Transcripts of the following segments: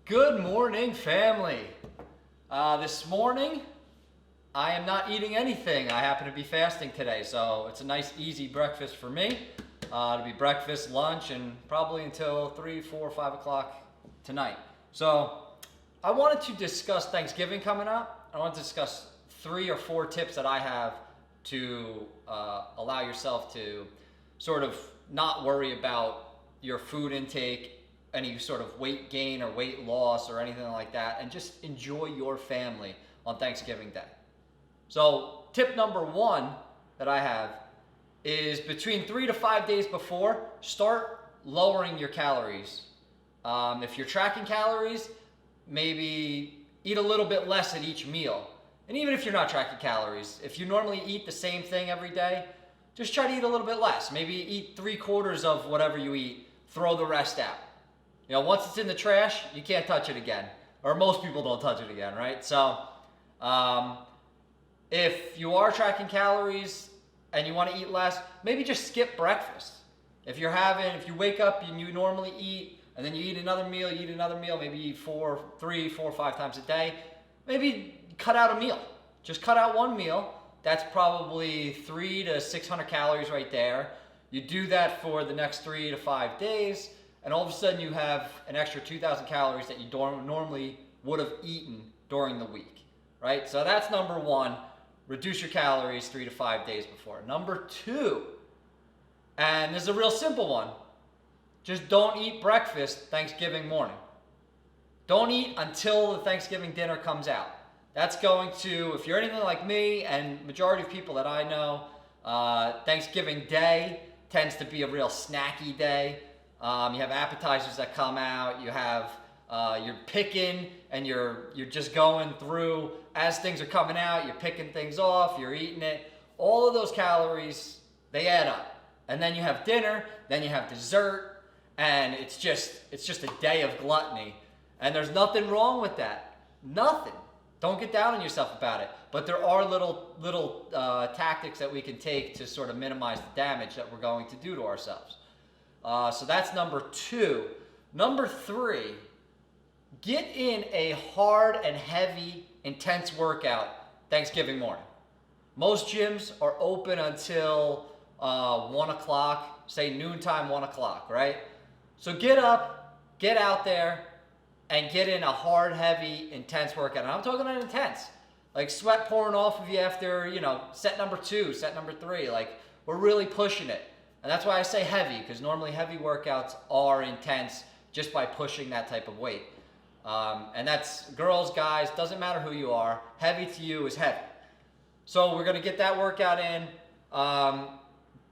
Good morning, family. This morning, I am not eating anything. I happen to be fasting today, so it's a nice, easy breakfast for me. It'll be breakfast, lunch, and probably until 3, 4, 5 o'clock tonight. So, I wanted to discuss Thanksgiving coming up. I want to discuss 3 or 4 tips that I have to allow yourself to sort of not worry about your food intake, any sort of weight gain or weight loss or anything like that, and just enjoy your family on Thanksgiving Day. So tip number 1 that I have is between 3 to 5 days before, start lowering your calories. If you're tracking calories, maybe eat a little bit less at each meal. And even if you're not tracking calories, if you normally eat the same thing every day, just try to eat a little bit less. Maybe eat 3/4 of whatever you eat, throw the rest out. You know, once it's in the trash, you can't touch it again. Or most people don't touch it again, right? So, if you are tracking calories and you want to eat less, maybe just skip breakfast. If you wake up and you normally eat, and then you eat another meal, maybe you eat 3, 4, 5 times a day, maybe cut out a meal. Just cut out one meal. That's probably 300 to 600 calories right there. You do that for the next 3 to 5 days, and all of a sudden you have an extra 2,000 calories that you normally would have eaten during the week, right? So that's number 1, reduce your calories 3 to 5 days before. Number 2, and this is a real simple one, just don't eat breakfast Thanksgiving morning. Don't eat until the Thanksgiving dinner comes out. That's going to, if you're anything like me and majority of people that I know, Thanksgiving Day tends to be a real snacky day. You have appetizers that come out. You have you're picking and you're just going through as things are coming out. You're picking things off. You're eating it. All of those calories, they add up. And then you have dinner. Then you have dessert, and it's just a day of gluttony. And there's nothing wrong with that. Nothing. Don't get down on yourself about it. But there are little tactics that we can take to sort of minimize the damage that we're going to do to ourselves. So that's number 2. Number 3, get in a hard and heavy, intense workout Thanksgiving morning. Most gyms are open until 1 o'clock, say noontime, 1 o'clock, right? So get up, get out there, and get in a hard, heavy, intense workout. And I'm talking about intense. Like sweat pouring off of you after, set number 2, set number 3. Like, we're really pushing it. And that's why I say heavy, because normally heavy workouts are intense just by pushing that type of weight. And that's girls, guys, doesn't matter who you are. Heavy to you is heavy. So we're going to get that workout in.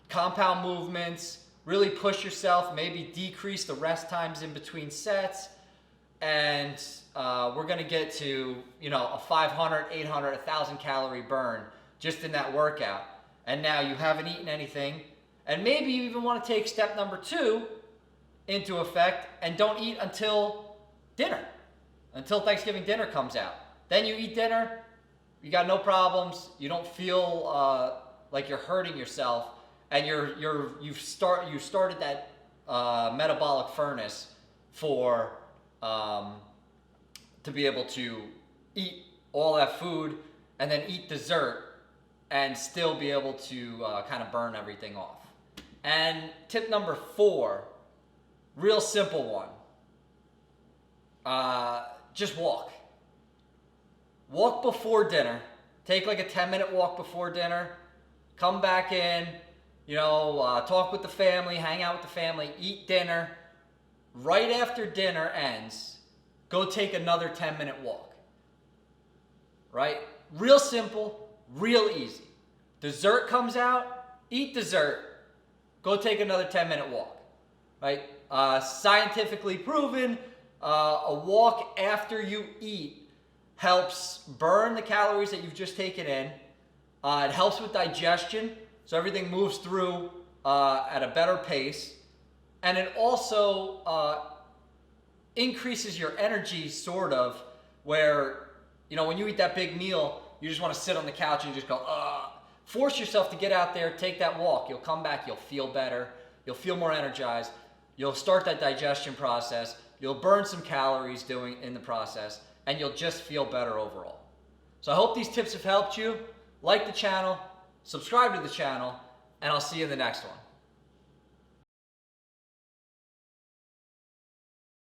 Compound movements, really push yourself, maybe decrease the rest times in between sets. And we're going to get to, a 500, 800, 1,000 calorie burn just in that workout. And now you haven't eaten anything. And maybe you even want to take step number 2 into effect and don't eat until dinner, until Thanksgiving dinner comes out. Then you eat dinner, you got no problems, you don't feel like you're hurting yourself, and you've started that metabolic furnace for to be able to eat all that food and then eat dessert and still be able to kind of burn everything off. And tip number 4, real simple one. Just walk. Walk before dinner. Take like a 10-minute walk before dinner. Come back in, talk with the family, hang out with the family, eat dinner. Right after dinner ends, go take another 10-minute walk. Right? Real simple, real easy. Dessert comes out, eat dessert. Go take another 10-minute walk, right? Scientifically proven, a walk after you eat helps burn the calories that you've just taken in. It helps with digestion, so everything moves through at a better pace. And it also increases your energy, sort of, where, when you eat that big meal, you just want to sit on the couch and just go, Force yourself to get out there, take that walk. You'll come back, you'll feel better, you'll feel more energized, you'll start that digestion process, you'll burn some calories doing in the process, and you'll just feel better overall. So I hope these tips have helped you. Like the channel, subscribe to the channel, and I'll see you in the next one.